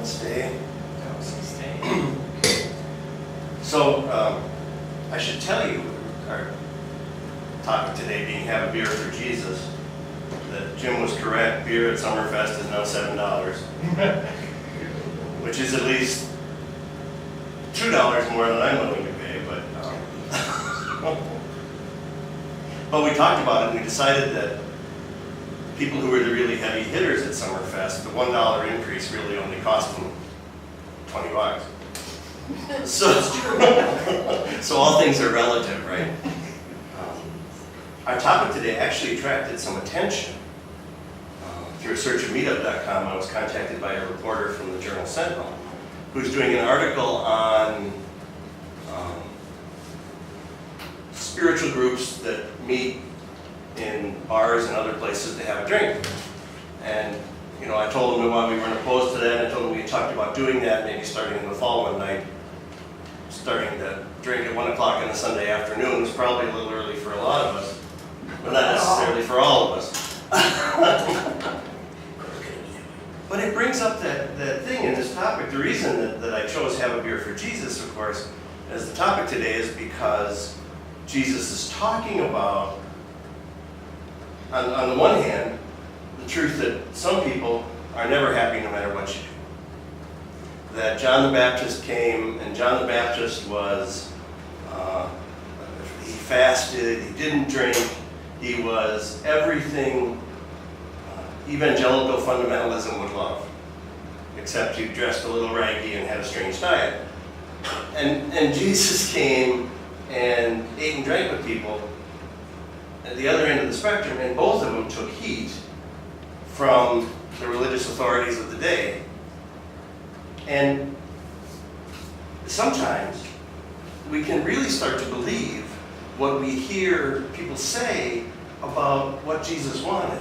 Stay. Stay. So, I should tell you, our topic today being Have a Beer for Jesus, that Jim was correct. Beer at Summerfest is now $7, which is at least $2 more than I'm willing to pay, but we talked about it and we decided that people who were the really heavy hitters at Summerfest, the $1 increase really only cost them $20. So all things are relative, right? Our topic today actually attracted some attention. Through a search of meetup.com, I was contacted by a reporter from the Journal Sentinel who's doing an article on spiritual groups that meet in bars and other places to have a drink. And I told him why we weren't opposed to that, and I told him we had talked about doing that maybe starting in the fall one night. Starting to drink at 1 o'clock on a Sunday afternoon was probably a little early for a lot of us, but not necessarily for all of us. But it brings up that thing in this topic. The reason that I chose Have a Beer for Jesus, of course, as the topic today is because Jesus is talking about, on the one hand, the truth that some people are never happy no matter what you do. That John the Baptist came, and John the Baptist was, he fasted, he didn't drink, he was everything evangelical fundamentalism would love, except he dressed a little raggy and had a strange diet. And Jesus came and ate and drank with people at the other end of the spectrum, and both of them took heat from the religious authorities of the day. And sometimes we can really start to believe what we hear people say about what Jesus wanted.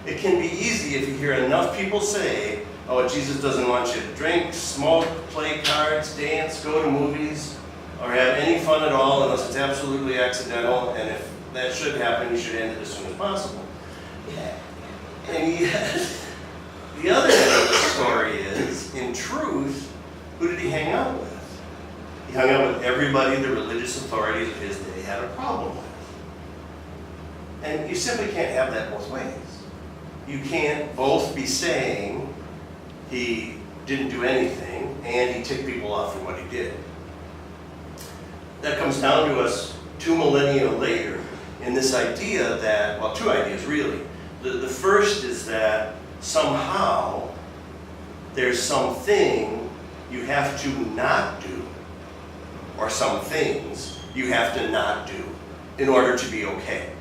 It can be easy if you hear enough people say, oh, Jesus doesn't want you to drink, smoke, play cards, dance, go to movies, or have any fun at all unless it's absolutely accidental, and if that should happen, you should end it as soon as possible. And yet, the other end of the story is, in truth, who did he hang out with? He hung out with everybody the religious authorities of his day had a problem with. And you simply can't have that both ways. You can't both be saying he didn't do anything and he ticked people off for what he did. That comes down to us 2 millennia later in this idea that, well, 2 ideas really. The first is that somehow there's something you have to not do, or some things you have to not do in order to be okay.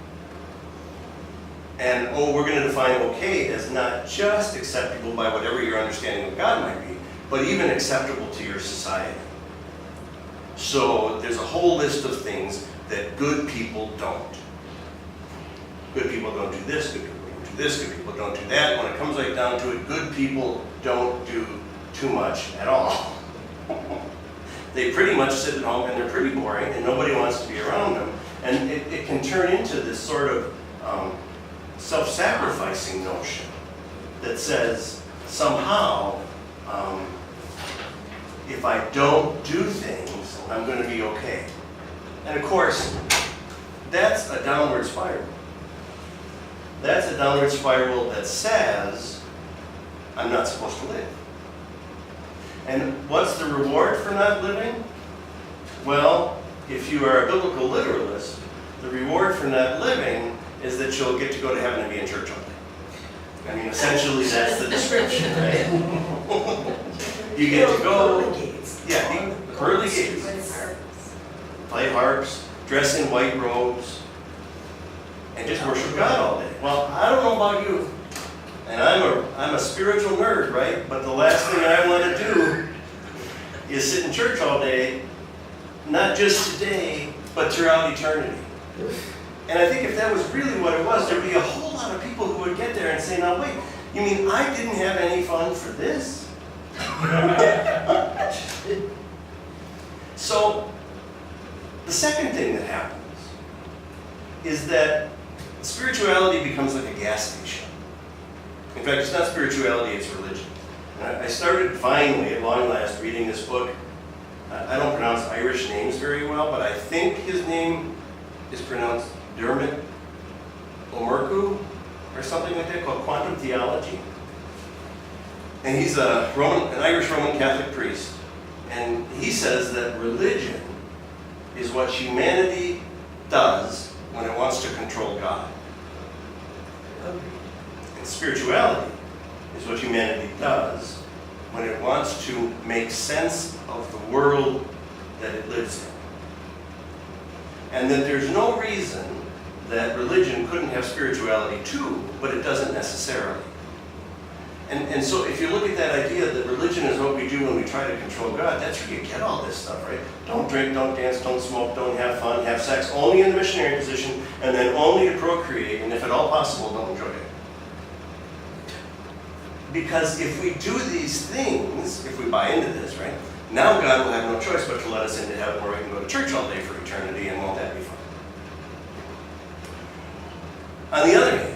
And we're going to define okay as not just acceptable by whatever your understanding of God might be, but even acceptable to your society. So there's a whole list of things that good people don't. Good people don't do this, good people don't do this, good people don't do that. When it comes right down to it, good people don't do too much at all. They pretty much sit at home and they're pretty boring and nobody wants to be around them. And it can turn into this sort of self-sacrificing notion that says somehow if I don't do things, I'm going to be okay. And of course, that's a downward spiral. That's a downward spiral that says I'm not supposed to live. And what's the reward for not living? Well, if you are a biblical literalist, the reward for not living is that you'll get to go to heaven and be in church all day. I mean, essentially that's the description, right? You get to go, yeah, pearly gates, play harps, dress in white robes, and just worship God all day. Well, I don't know about you, and I'm a spiritual nerd, right? But the last thing I want to do is sit in church all day, not just today, but throughout eternity. And I think if that was really what it was, there'd be a whole lot of people who would get there and say, now wait, you mean I didn't have any fun for this? So, the second thing that happens is that spirituality becomes like a gas station. In fact, it's not spirituality, it's religion. And And I started finally, at long last, reading this book. I don't pronounce Irish names very well, but I think his name is pronounced Dermot O'Murku or something like that, called Quantum Theology. And he's an Irish Roman Catholic priest. And he says that religion is what humanity does when it wants to control God. And spirituality is what humanity does when it wants to make sense of the world that it lives in. And that there's no reason that religion couldn't have spirituality too, but it doesn't necessarily. And so if you look at that idea that religion is what we do when we try to control God, that's where you get all this stuff, right? Don't drink, don't dance, don't smoke, don't have fun, have sex only in the missionary position, and then only to procreate, and if at all possible, don't enjoy it. Because if we do these things, if we buy into this, right, now God will have no choice but to let us into heaven where we can go to church all day for eternity, and won't that be fun? On the other hand,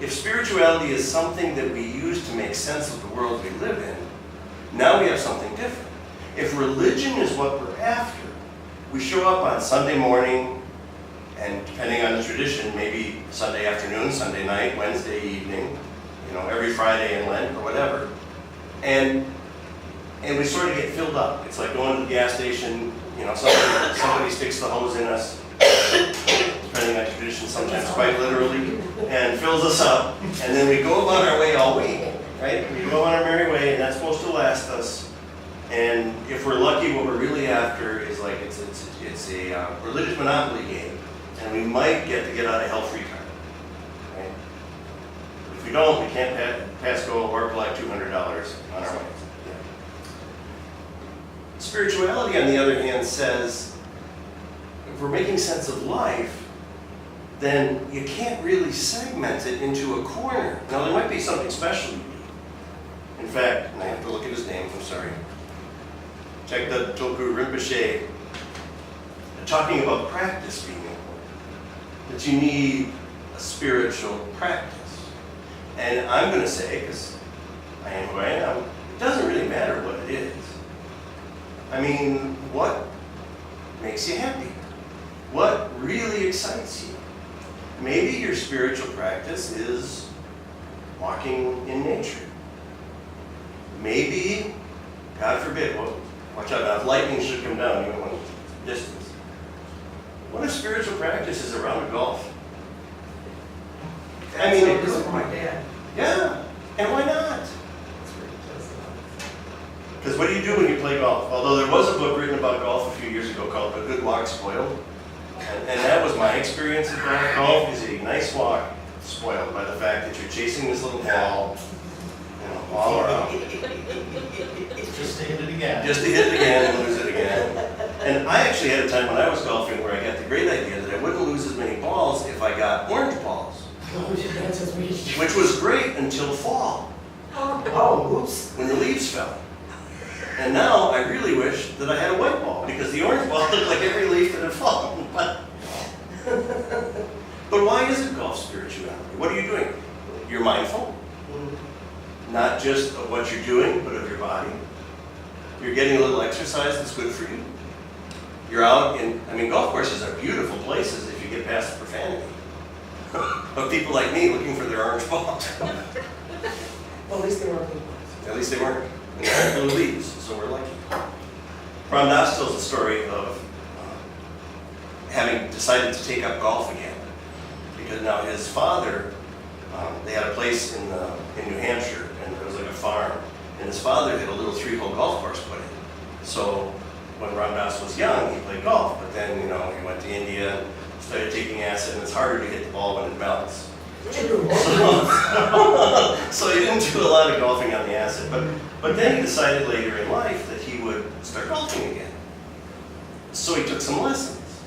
if spirituality is something that we use to make sense of the world we live in, now we have something different. If religion is what we're after, we show up on Sunday morning, and depending on the tradition, maybe Sunday afternoon, Sunday night, Wednesday evening, every Friday in Lent or whatever, and we sort of get filled up. It's like going to the gas station, somebody sticks the hose in us, depending on tradition, sometimes quite literally, and fills us up, and then we go about our way all week, right? We go on our merry way, and that's supposed to last us. And if we're lucky, what we're really after is like it's a religious monopoly game, and we might get to get out of hell free card. Right? If we don't, we can't pass go or collect $200 on our way. Yeah. Spirituality, on the other hand, says if we're making sense of life, then you can't really segment it into a corner. Now, there might be something special you do. In fact, and I have to look at his name, I'm sorry. Check the Tulku Rinpoche talking about practice being important. That you need a spiritual practice. And I'm going to say, because I am who I am, it doesn't really matter what it is. I mean, what makes you happy? What really excites you? Maybe your spiritual practice is walking in nature. Maybe, God forbid, well, watch out now, if lightning should come down, you don't want distance. What if spiritual practice is a round of golf? I mean, it could. My dad. Yeah, and why not? Because what do you do when you play golf? Although there was a book written about golf a few years ago called A Good Walk Spoiled. And that was my experience of golf. Golf is a nice walk spoiled by the fact that you're chasing this little ball, all around. Just to hit it again. Just to hit it again and lose it again. And I actually had a time when I was golfing where I got the great idea that I wouldn't lose as many balls if I got orange balls. Which was great until fall. Oh, oops. When the leaves fell. And now I really wish that I had a white ball, because the orange ball looked like every leaf that had fallen. But why isn't golf spirituality? What are you doing? You're mindful. Not just of what you're doing, but of your body. You're getting a little exercise that's good for you. You're out golf courses are beautiful places if you get past the profanity. But people like me looking for their orange balls. Well, at least they weren't. At least they weren't. And they're blue leaves, so we're lucky. Ram Dass tells the story of having decided to take up golf again. Because now his father, they had a place in New Hampshire, and it was like a farm. And his father had a little 3-hole golf course put in. So when Ram Dass was young, he played golf. But then, he went to India and started taking acid, and it's harder to hit the ball when it melts. So he didn't do a lot of golfing on the acid, but then he decided later in life that he would start golfing again. So he took some lessons,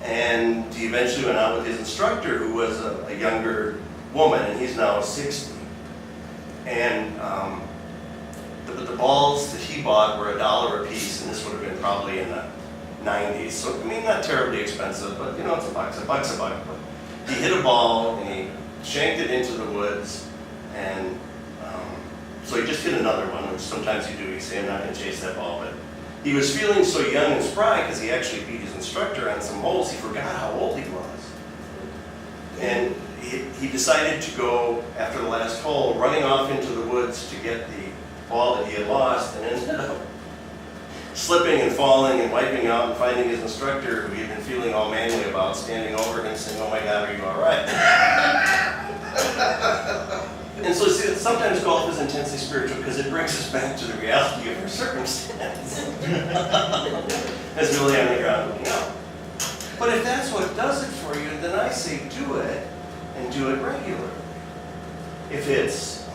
and he eventually went out with his instructor, who was a younger woman, and he's now 60. And the balls that he bought were $1 a piece, and this would have been probably in the 90s. So not terribly expensive, but it's a buck. He hit a ball and he shanked it into the woods, and hit another one, which sometimes you do. You say, I'm not going to chase that ball, but he was feeling so young and spry because he actually beat his instructor on some holes. He forgot how old he was. And he decided to go, after the last hole, running off into the woods to get the ball that he had lost, and ended up slipping and falling and wiping out and finding his instructor, who he had been feeling all manly about, standing over him and saying, oh my God, are you all right? And so see, sometimes golf is intensely spiritual because it brings us back to the reality of our circumstance. As we lay on the ground looking up. But if that's what does it for you, then I say do it, and do it regularly. If it's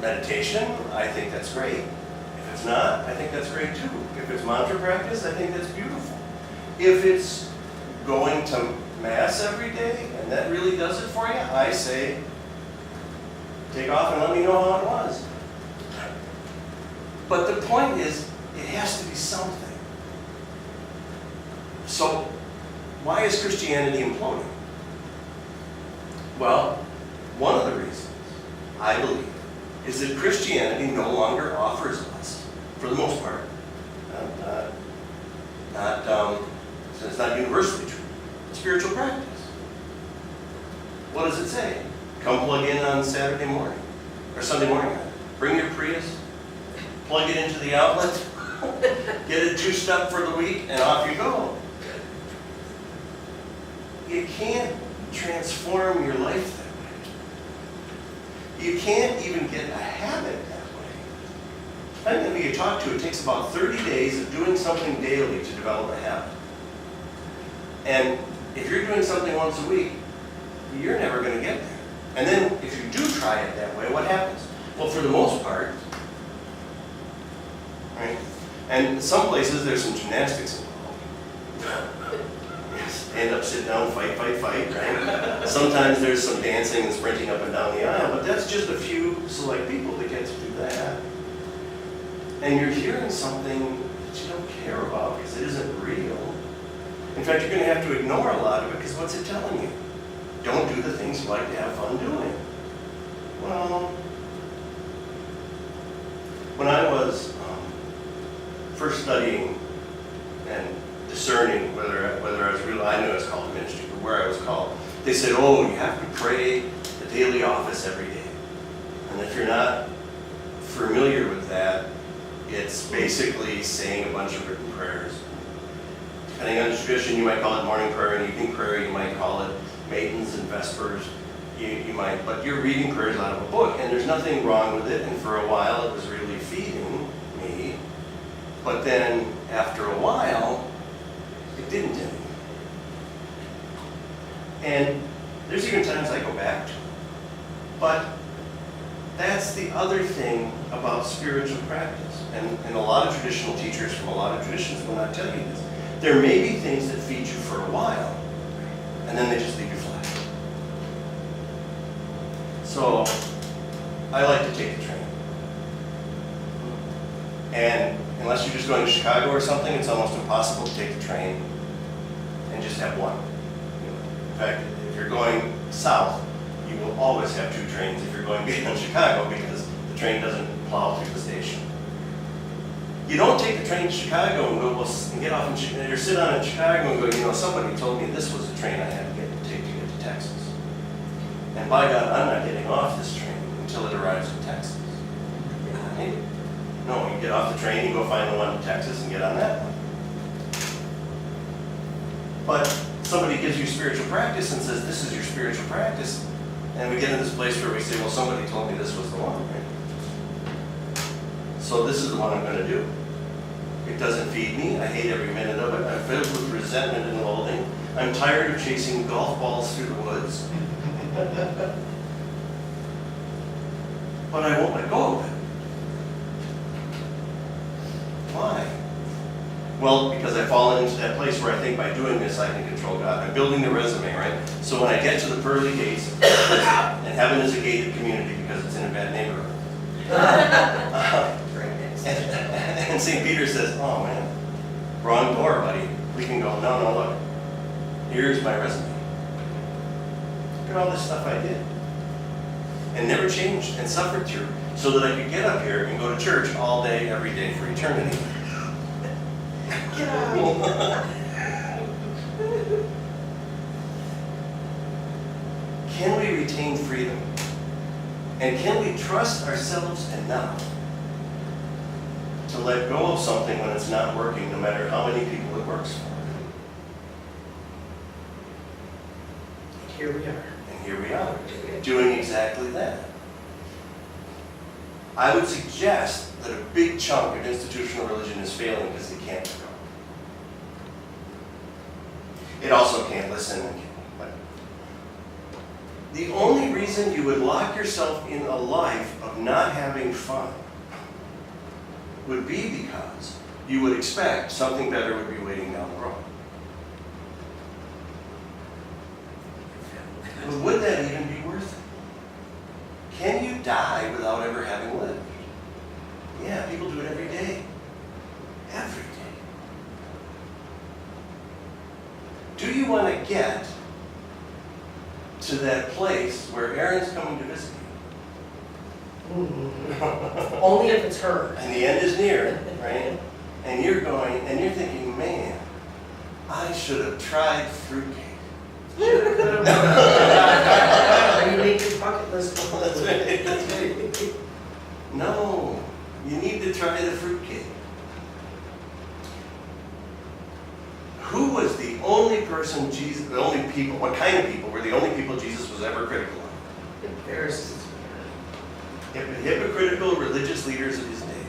meditation, I think that's great. If it's not, I think that's great too. If it's mantra practice, I think that's beautiful. If it's going to Mass every day, and that really does it for you, I say take off and let me know how it was. But the point is, it has to be something. So, why is Christianity imploding? Well, one of the reasons, I believe, is that Christianity no longer offers us, for the most part, it's not universally true, spiritual practice. What does it say? Come plug in on Saturday morning, or Sunday morning. Bring your Prius, plug it into the outlet, get it juiced up for the week, and off you go. You can't transform your life that way. You can't even get a habit that way. Depending on who you talk to, it takes about 30 days of doing something daily to develop a habit. And if you're doing something once a week, you're never going to get there. And then if you do try it that way, what happens? Well, for the most part, right? And in some places there's some gymnastics involved. Stand up, sit down, fight, right? Sometimes there's some dancing and sprinting up and down the aisle, but that's just a few select people that get to do that. And you're hearing something that you don't care about because it isn't real. In fact, you're going to have to ignore a lot of it because what's it telling you? Don't do the things you like to have fun doing. Well, when I was first studying and discerning whether I was real, I knew I was called to ministry, but where I was called, they said, oh, you have to pray the daily office every day. And if you're not familiar with that, it's basically saying a bunch of written prayers. Depending on the tradition, you might call it morning prayer and evening prayer, you might call it matins and vespers, you might, but you're reading prayers out of a book, and there's nothing wrong with it, and for a while it was really feeding me, but then after a while, it didn't anymore. And there's even times I go back to it. But that's the other thing about spiritual practice, and a lot of traditional teachers from a lot of traditions will not tell you this. There may be things that feed you for a while, and then they just leave you flat. So, I like to take the train. And unless you're just going to Chicago or something, it's almost impossible to take the train and just have one. In fact, if you're going south, you will always have two trains if you're going beyond Chicago because the train doesn't plow through the station. You don't take the train to Chicago and go, well, and get off in Chicago, or sit on in Chicago and go, somebody told me this was the train I had to take to get to Texas. And by God, I'm not getting off this train until it arrives in Texas. Right? No, you get off the train, you go find the one in Texas and get on that one. But somebody gives you spiritual practice and says, this is your spiritual practice, and we get in this place where we say, well, somebody told me this was the one, right? So this is the one I'm going to do. It doesn't feed me. I hate every minute of it. I'm filled with resentment and loathing. I'm tired of chasing golf balls through the woods. But I won't let go of it. Why? Well, because I've fallen into that place where I think by doing this I can control God. I'm building the resume, right? So when I get to the pearly gates, and heaven is a gated community because it's in a bad neighborhood. And St. Peter says, oh man, wrong door, buddy. We can go, no, look. Here's my resume. Look at all this stuff I did. and never changed and suffered through so that I could get up here and go to church all day, every day for eternity. Get out. Can we retain freedom? And can we trust ourselves enough to let go of something when it's not working, no matter how many people it works for? Here we are. And here we are, doing exactly that. I would suggest that a big chunk of institutional religion is failing because they can't go. It also can't listen. But the only reason you would lock yourself in a life of not having fun would be because you would expect something better would be waiting down the road. But would that even be worth it? Can you die without ever having lived? Yeah, people do it every day. Every day. Do you want to get to that place where Erin's coming to visit you? Only if it's her. And the end is near, right? And you're going, and you're thinking, man, I should have tried fruitcake. When you make your bucket list. That's right, that's right. No, you need to try the fruitcake. Who was the only person Jesus, the only people, what kind of people were the only people Jesus was ever critical of? Pharisees. Hypocritical religious leaders of his day.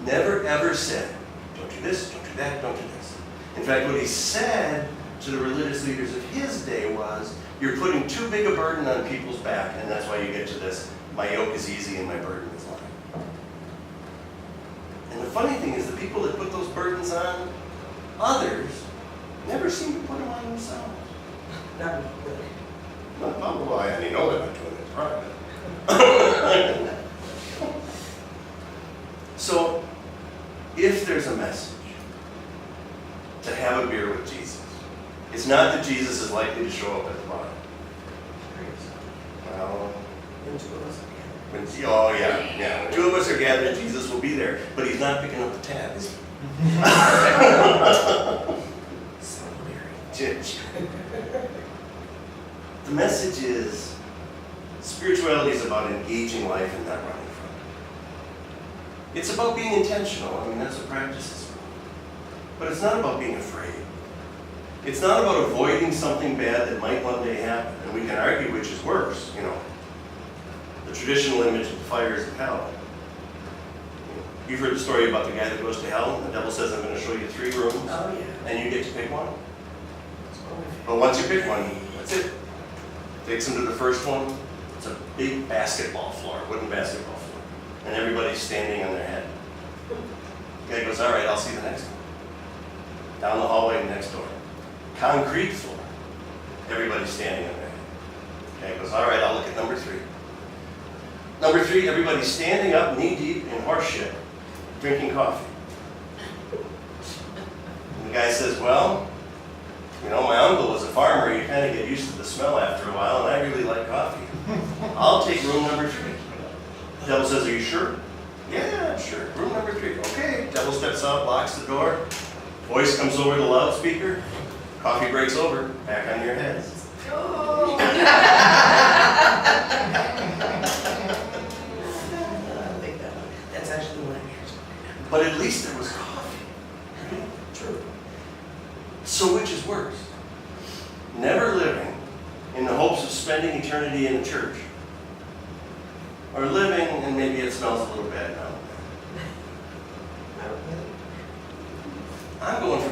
Never ever said, don't do this, don't do that, don't do this. In fact, what he said to the religious leaders of his day was, you're putting too big a burden on people's back, and that's why you get to this, my yoke is easy and my burden is light. And the funny thing is, the people that put those burdens on others never seem to put them on themselves. Not really. Well, I only know they're not doing it private. So, if there's a message to have a beer with Jesus, it's not that Jesus is likely to show up at the bar. Well, When two of us are when, oh yeah. When two of us are gathered, Jesus will be there, but he's not picking up the tab, is he? so weary. Church. The message is, spirituality is about engaging life and not running from it. It's about being intentional. I mean, that's what practice is about. But it's not about being afraid. It's not about avoiding something bad that might one day happen. And we can argue which is worse, you know. The traditional image of the fires of hell. You've heard the story about the guy that goes to hell, and the devil says, I'm going to show you 3 rooms, Oh, yeah. and you get to pick one. It's wonderful. But once you pick one, that's it. Takes them to the first one. It's a big basketball floor, wooden basketball floor. And everybody's standing on their head. The guy goes, all right, I'll see the next one. Down the hallway next door. Concrete floor. Everybody's standing on their head. The guy goes, all right, I'll look at number 3. Number 3, everybody's standing up knee-deep in horse shit, drinking coffee. And the guy says, well, you know, my uncle was a farmer. You kind of get used to the smell after a while, and I really like coffee. I'll take room number 3. The devil says, are you sure? Yeah, sure. Room number 3. Okay. Devil steps out, locks the door. Voice comes over the loudspeaker. Coffee breaks over. Back on your heads. Oh. I like that one. That's actually what I meant. But at least there was coffee. True. So which is worse? Never living in the hopes of spending eternity in a church, or living and maybe it smells a little bad now. I don't know. I'm going for